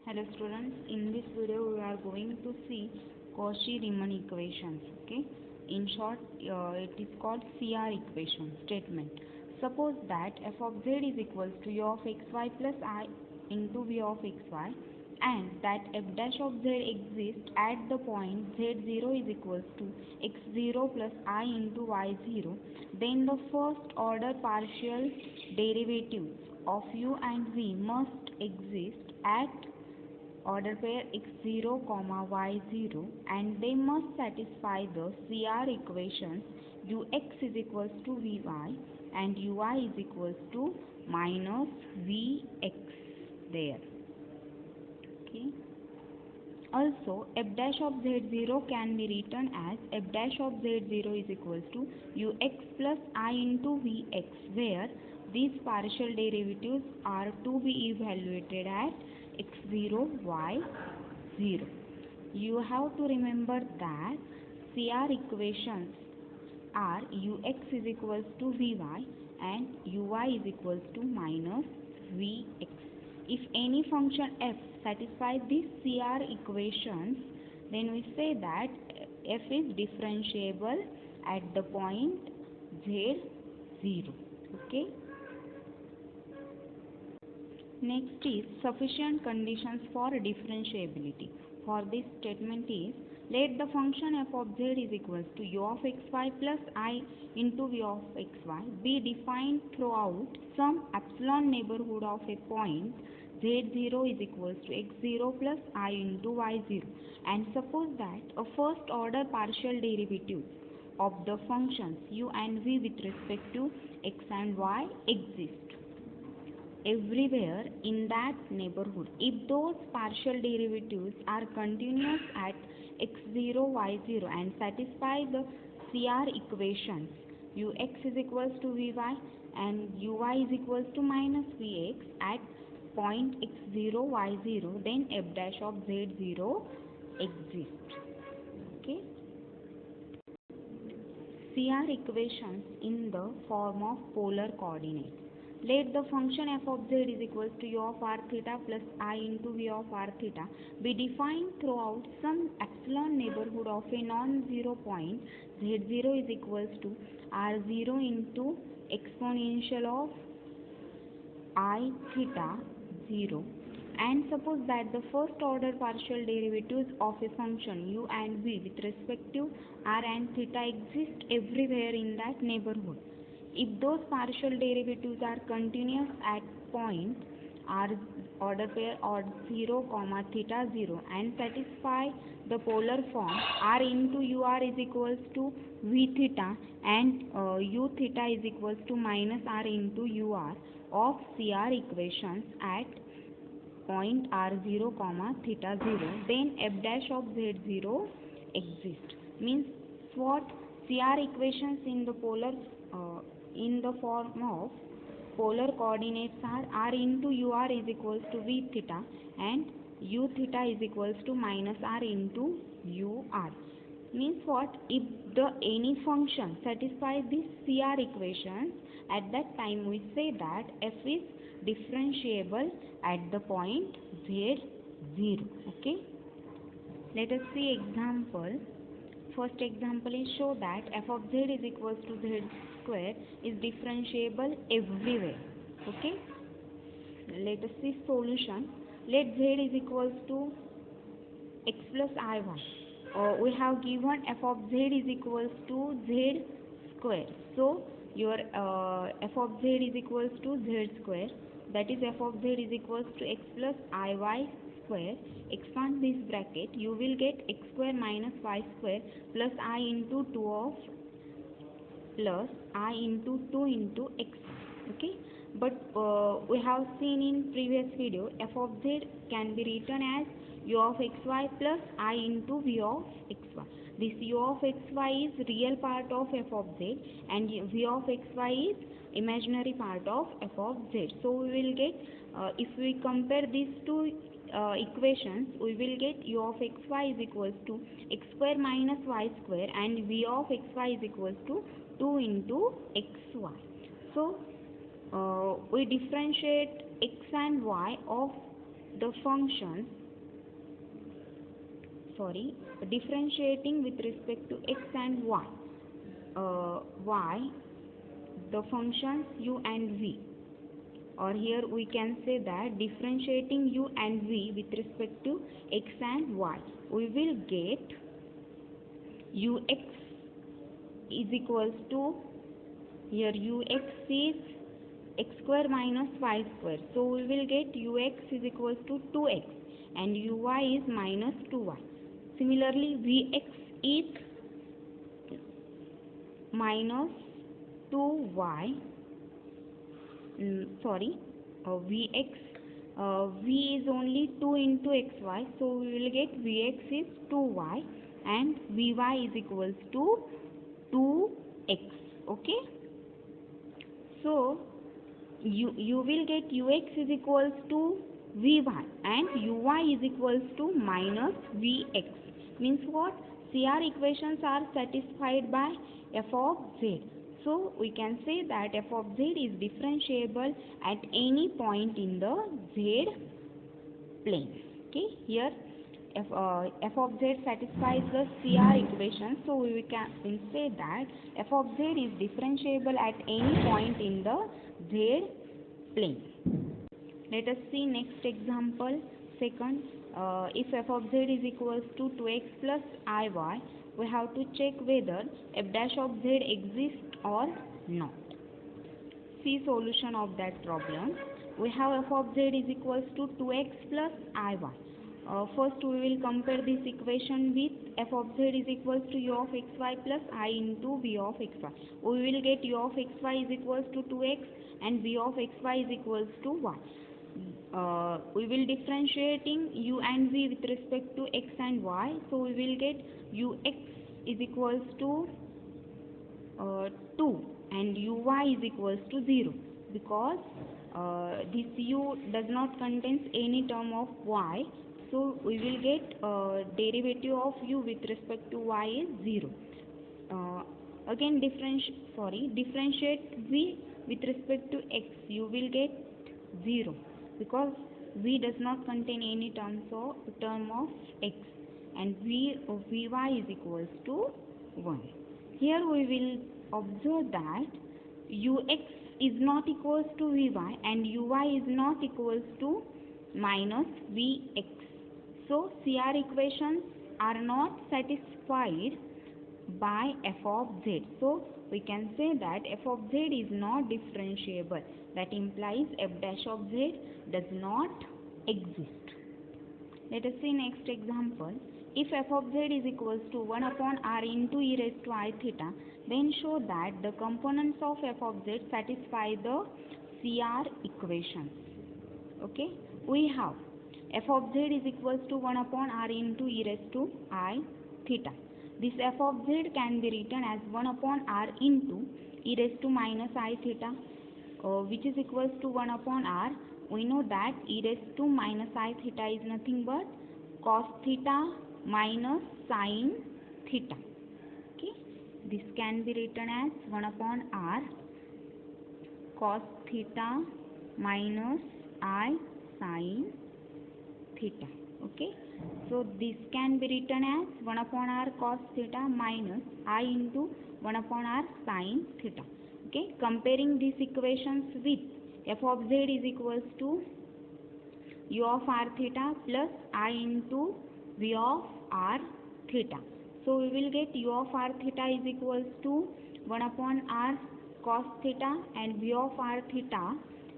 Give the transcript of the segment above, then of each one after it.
Hello students, in this video we are going to see Cauchy-Riemann equations. Okay, in short it is called CR equation statement. Suppose that f of z is equals to u of xy plus I into v of xy, and that f dash of z exists at the point z0 is equals to x0 plus I into y0, then the first order partial derivatives of u and v must exist at order pair x0, y0, and they must satisfy the CR equations ux is equals to vy and ui is equals to minus vx there. Okay. Also, f dash of z0 can be written as f dash of z0 is equals to ux plus I into vx, where these partial derivatives are to be evaluated at x0, y0. You have to remember that CR equations are ux is equals to vy and ui is equals to minus vx. If any function f satisfies these CR equations, then we say that f is differentiable at the point z0. Okay. Next is sufficient conditions for differentiability. For this statement is, let the function f of z is equals to u of xy plus I into v of xy be defined throughout some epsilon neighborhood of a point z0 is equals to x0 plus I into y0, and suppose that a first order partial derivative of the functions u and v with respect to x and y exist everywhere in that neighborhood. If those partial derivatives are continuous at x0, y0 and satisfy the CR equations ux is equals to vy and ui is equals to minus vx at point x0, y0, then f dash of z0 exists. Okay. CR equations in the form of polar coordinates. Let the function f of z is equals to u of r theta plus I into v of r theta be defined throughout some epsilon neighborhood of a non-zero point z0 is equals to r0 into exponential of I theta 0, and suppose that the first order partial derivatives of a function u and v with respect to r and theta exist everywhere in that neighborhood. If those partial derivatives are continuous at point r order pair or 0, theta 0 and satisfy the polar form r into ur is equals to v theta and u theta is equals to minus r into ur of CR equations at point r0, theta 0, then f dash of z0 exists. Means what? CR equations in the polar in the form of polar coordinates are r into ur is equals to v theta and u theta is equals to minus r into ur. Means what? If the any function satisfies these CR equations, at that time we say that f is differentiable at the point z0. Okay. Let us see example. First example is show that f of z is equals to z square is differentiable everywhere. Okay. Let us see solution. Let z is equals to x plus iy. We have given f of z is equals to z square. So your f of z is equals to z square. That is f of z is equals to x plus iy square. Expand this bracket, you will get x square minus y square plus I into 2 of plus I into 2 into x. Okay. But we have seen in previous video f of z can be written as u of xy plus I into v of xy. This u of xy is real part of f of z and v of xy is imaginary part of f of z. So we will get if we compare these two equations, we will get u of xy is equals to x square minus y square and v of xy is equals to 2 into xy. So we differentiate x and y of the function differentiating with respect to x and y, the functions u and v, or here we can say that differentiating u and v with respect to x and y, we will get ux is equals to, here ux is x square minus y square, so we will get ux is equals to 2x and uy is minus 2y. Similarly, vx is minus 2y, vx, v is only 2 into xy, so we will get vx is 2y and vy is equals to 2x. Okay, so you will get ux is equals to vy and uy is equals to minus vx. Means what? CR equations are satisfied by f of z. So we can say that f of z is differentiable at any point in the z plane. Okay, here f of z satisfies the CR equation, so we can say that f of z is differentiable at any point in the z plane. Let us see next example. Second, if f of z is equals to 2x plus iy, we have to check whether f dash of z exists or not. See solution of that problem. We have f of z is equals to 2x plus iy. First we will compare this equation with f of z is equals to u of xy plus I into v of xy. We will get u of xy is equals to 2x and v of xy is equals to y. We will differentiating u and v with respect to x and y, so we will get ux is equals to 2 and uy is equals to 0, because this u does not contain any term of y, so we will get derivative of u with respect to y is 0. Again differentiate v with respect to x, you will get 0, because v does not contain any term of x, and vy is equals to 1. Here we will observe that ux is not equals to vy and uy is not equals to minus vx. So CR equations are not satisfied by f of z. So we can say that f of z is not differentiable. That implies f dash of z does not exist. Let us see next example. If f of z is equals to 1 upon r into e raised to I theta, then show that the components of f of z satisfy the CR equations. Okay, we have f of z is equals to 1 upon r into e raised to I theta. This f of z can be written as 1 upon r into e raised to minus I theta, which is equals to 1 upon r. We know that e raised to minus I theta is nothing but cos theta minus sin theta. Okay, this can be written as 1 upon r cos theta minus I sin theta. Okay, so this can be written as 1 upon r cos theta minus I into 1 upon r sin theta. Okay, comparing these equations with f of z is equals to u of r theta plus I into v of r theta. So we will get u of r theta is equals to 1 upon r cos theta and v of r theta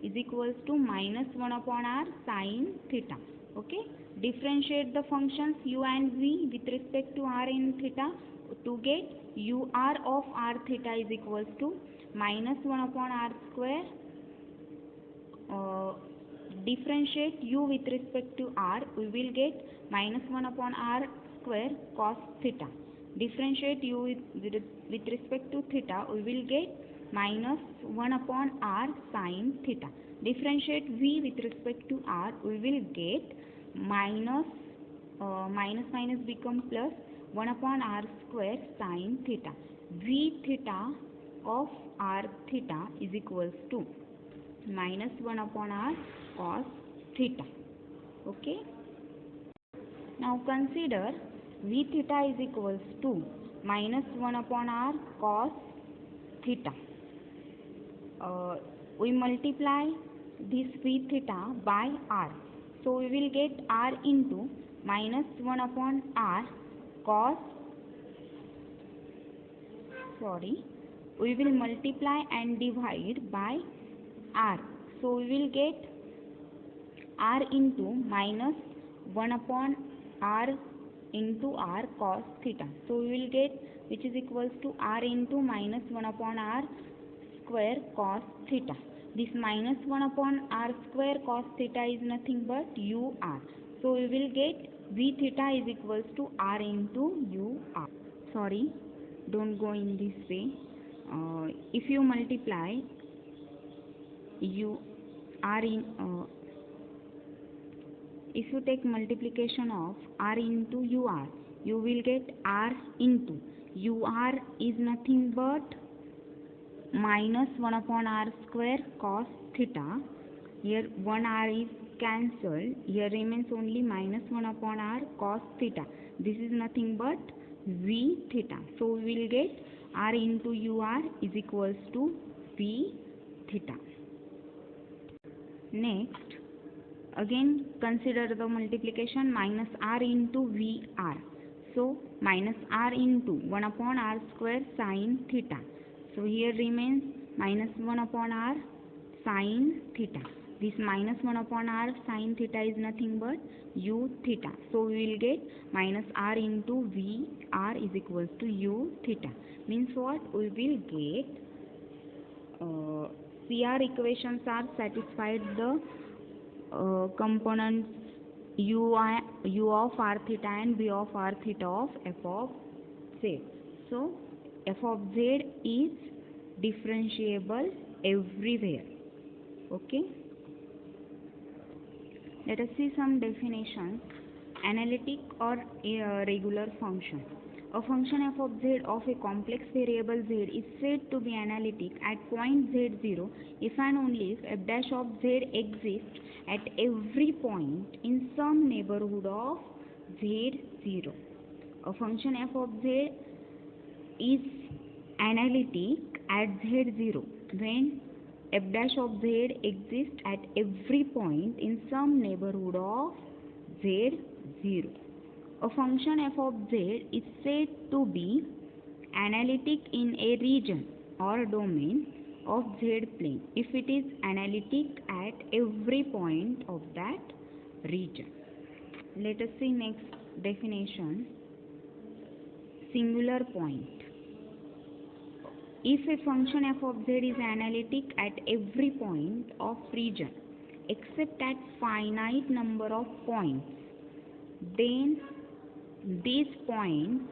is equals to minus 1 upon r sin theta. Okay, differentiate the functions u and v with respect to r and theta to get ur of r theta is equals to minus 1 upon r square. Differentiate u with respect to r, we will get minus 1 upon r square cos theta. Differentiate u with respect to theta, we will get minus 1 upon r sin theta. Differentiate v with respect to r, we will get minus minus become plus 1 upon r square sin theta. V theta of r theta is equals to minus 1 upon r cos theta. Okay. Now consider v theta is equals to minus 1 upon r cos theta. We multiply this v theta by r. So we will get r into minus 1 upon r cos, we will multiply and divide by r. So we will get r into minus 1 upon r into r cos theta. So we will get, which is equals to r into minus 1 upon r square cos theta. This minus 1 upon r square cos theta is nothing but ur. So we will get v theta is equals to r into ur. Sorry, don't go in this way. If you multiply if you take multiplication of r into ur, you will get r into ur is nothing but minus 1 upon r square cos theta. Here 1 r is cancelled. Here remains only minus 1 upon r cos theta. This is nothing but v theta. So we will get r into ur is equals to v theta. Next, again consider the multiplication minus r into vr. So minus r into 1 upon r square sin theta. So here remains minus 1 upon r sin theta. This minus 1 upon r sin theta is nothing but u theta. So we will get minus r into vr is equals to u theta. Means what? We will get CR equations are satisfied the components u of r theta and v of r theta of f of z. So f of z is differentiable everywhere. Okay. Let us see some definitions. Analytic or regular function. A function f of z of a complex variable z is said to be analytic at point z0 if and only if f dash of z exists at every point in some neighborhood of z0. A function f of z is analytic at z0 when f dash of z exists at every point in some neighborhood of z0. A function f of z is said to be analytic in a region or domain of z plane if it is analytic at every point of that region. Let us see next definition. Singular point. If a function f of z is analytic at every point of region except at finite number of points, then these points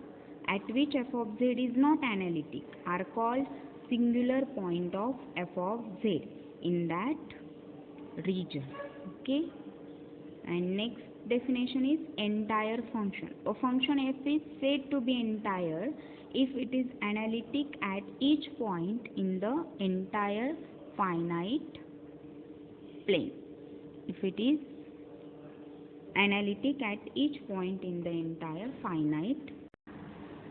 at which f of z is not analytic are called singular point of f of z in that region. Okay. And next definition is entire function. A function f is said to be entire if it is analytic at each point in the entire finite plane. If it is analytic at each point in the entire finite.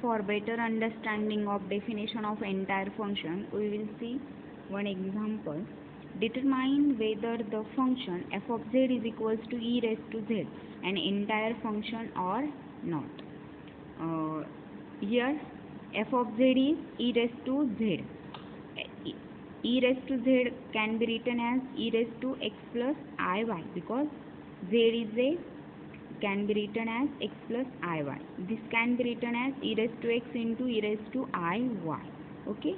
For better understanding of definition of entire function, we will see one example. Determine whether the function f of z is equals to e raised to z, an entire function or not. Here f of z is e raised to z. E raised to z can be written as e raised to x plus iy because z is a can be written as x plus iy. This can be written as e raised to x into e raised to iy. Okay.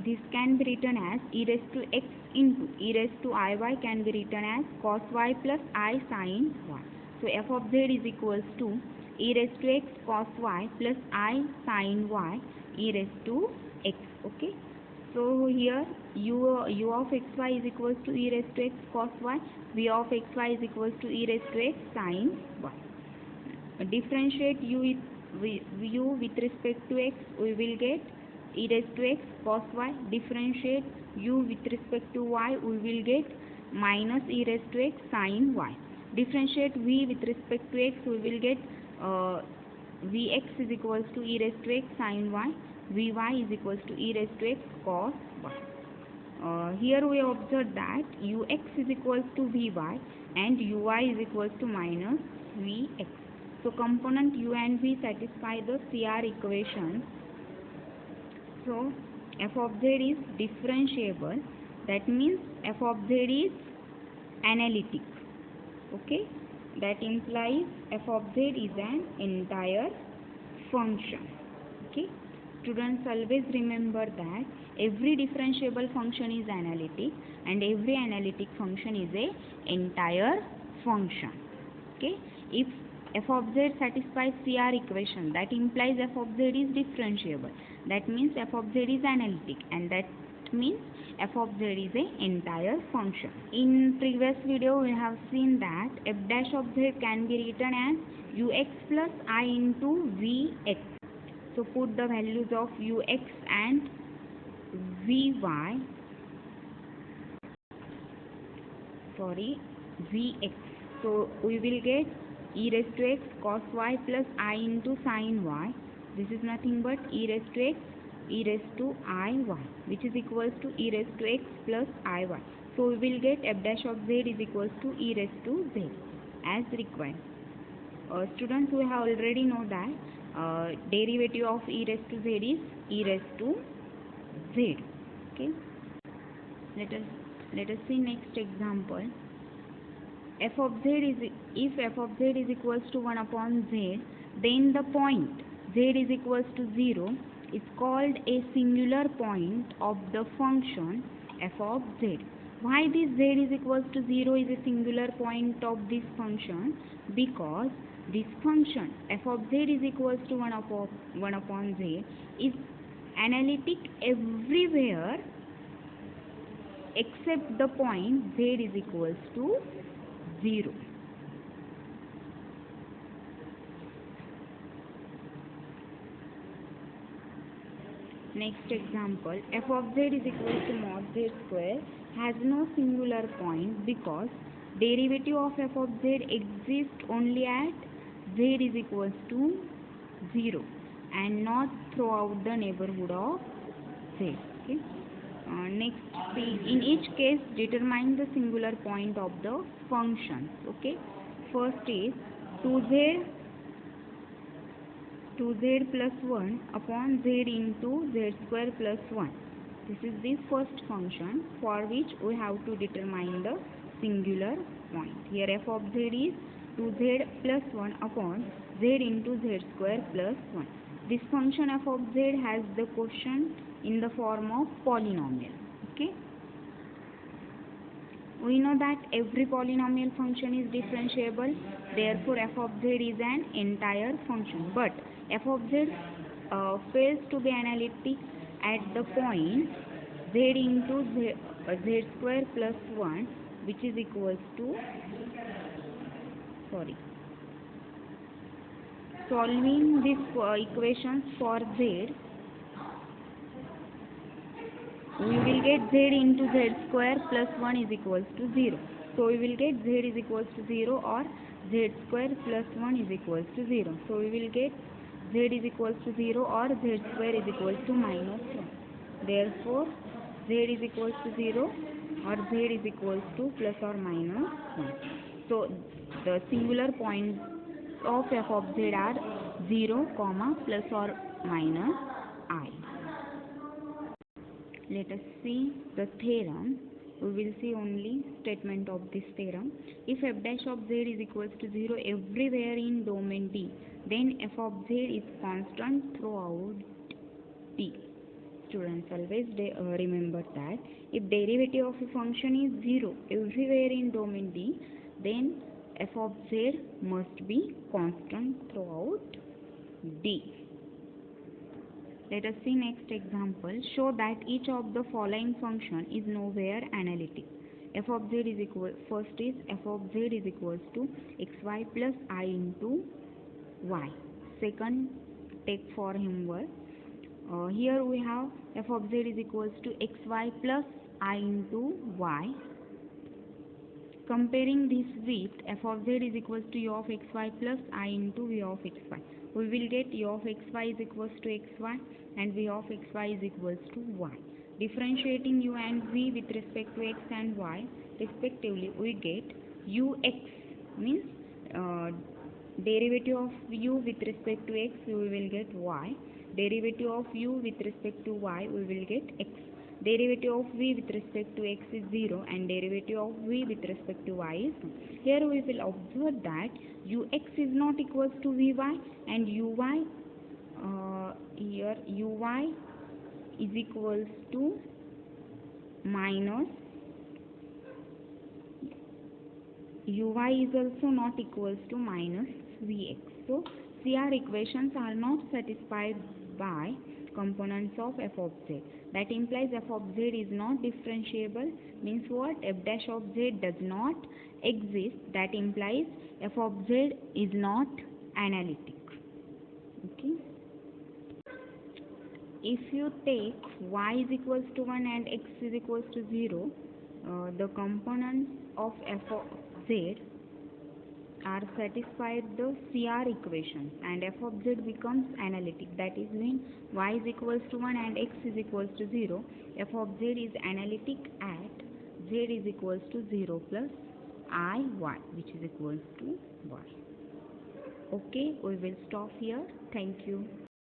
This can be written as e raised to x into e raised to iy can be written as cos y plus I sin y. So f of z is equals to e raised to x cos y plus I sin y e raised to x. Okay. So here u of xy is equals to e raised to x cos y, v of xy is equals to e raised to x sin y. Differentiate u with respect to x, we will get e raised to x cos y. Differentiate u with respect to y, we will get minus e raised to x sin y. Differentiate v with respect to x, we will get vx is equals to e raised to x sin y, vy is equals to e raised to x cos y. Here we observe that ux is equals to vy and uy is equals to minus vx. So component u and v satisfy the CR equation. So f of z is differentiable. That means f of z is analytic. Okay, that implies f of z is an entire function. Okay, students always remember that every differentiable function is analytic and every analytic function is a entire function. Okay, if f of z satisfies CR equation, that implies f of z is differentiable. That means f of z is analytic, and that means f of z is a entire function. In previous video we have seen that f dash of z can be written as ux plus I into vx. So put the values of ux and vx. So we will get e raised to x cos y plus I into sin y. This is nothing but e raised to x e raised to iy, which is equals to e raised to x plus iy. So we will get f dash of z is equals to e raised to z as required. Students, we have already know that derivative of e raised to z is e raised to z. Okay, let us see next example. F of z is, if f of z is equals to 1 upon z, then the point z is equals to 0 is called a singular point of the function f of z. Why this z is equals to 0 is a singular point of this function? Because this function f of z is equals to 1 upon z is analytic everywhere except the point z is equals to 0. Next example, f of z is equal to mod z square has no singular point because derivative of f of z exists only at z is equals to 0 and not throughout the neighborhood of z. Okay. Next, see, in each case determine the singular point of the functions. Okay, first is 2z plus 1 upon z into z square plus 1. This is the first function for which we have to determine the singular point. Here f of z is 2z plus 1 upon z into z square plus 1. This function f of z has the quotient in the form of polynomial. Okay, we know that every polynomial function is differentiable, therefore f of z is an entire function. But f of z fails to be analytic at the point z into z square plus 1, which is equals to, solving these equations for z, we will get z into z square plus 1 is equals to 0. So we will get z is equals to 0 or z square plus 1 is equals to 0. So we will get z is equals to 0 or z square is equals to minus 1. Therefore z is equals to 0 or z is equals to plus or minus 1. So the singular points of f of z are 0, plus or minus I. Let us see the theorem. We will see only statement of this theorem. If f dash of z is equals to 0 everywhere in domain D, then f of z is constant throughout D. Students, always remember that if derivative of a function is 0 everywhere in domain D, then f of z must be constant throughout D. Let us see next example. Show that each of the following function is nowhere analytic. F of z is equal, first is f of z is equals to xy plus I into y. Second, take for inverse. Here we have f of z is equals to xy plus I into y. Comparing this with f of z is equals to u of xy plus I into v of xy. We will get u of xy is equals to xy and v of xy is equals to y. Differentiating u and v with respect to x and y respectively, we get ux means derivative of u with respect to x, we will get y. Derivative of u with respect to y, we will get x. Derivative of v with respect to x is 0 and derivative of v with respect to y is 1. Here we will observe that ux is not equals to vy and uy here uy is equals to minus uy is also not equals to minus vx. So CR equations are not satisfied by components of f of z. That implies f of z is not differentiable. Means what? F dash of z does not exist. That implies f of z is not analytic. Okay. If you take y is equals to 1 and x is equals to 0, the components of f of z are satisfied the CR equations and f of z becomes analytic. That is when y is equals to 1 and x is equals to 0, f of z is analytic at z is equals to 0 plus I y, which is equals to y. Okay, we will stop here. Thank you.